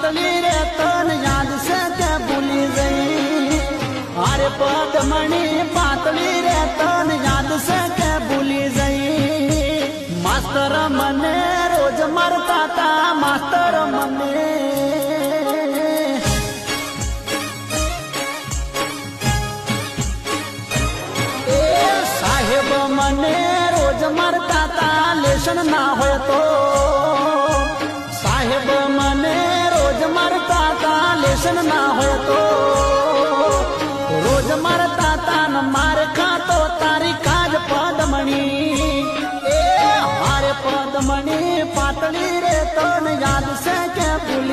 પાતળી રે તન યાદ છે કે ભૂલી જઈ અરે પદમણી પાતળી રે તન યાદ છે કે ભૂલી જઈ માસ્તર મને રોજ મારતા તા માસ્તર મને સાહેબ મને રોજ મારતા તા લેશન ના હોય તો સાહેબ મને રોજ મારતા તા લેશન ના હોય તો રોજ મારતા તા ન માર ખાતો તારી કાજ પદમણી એ હારે પદમણી પાતળી રે તન યાદ છે કે ભૂલી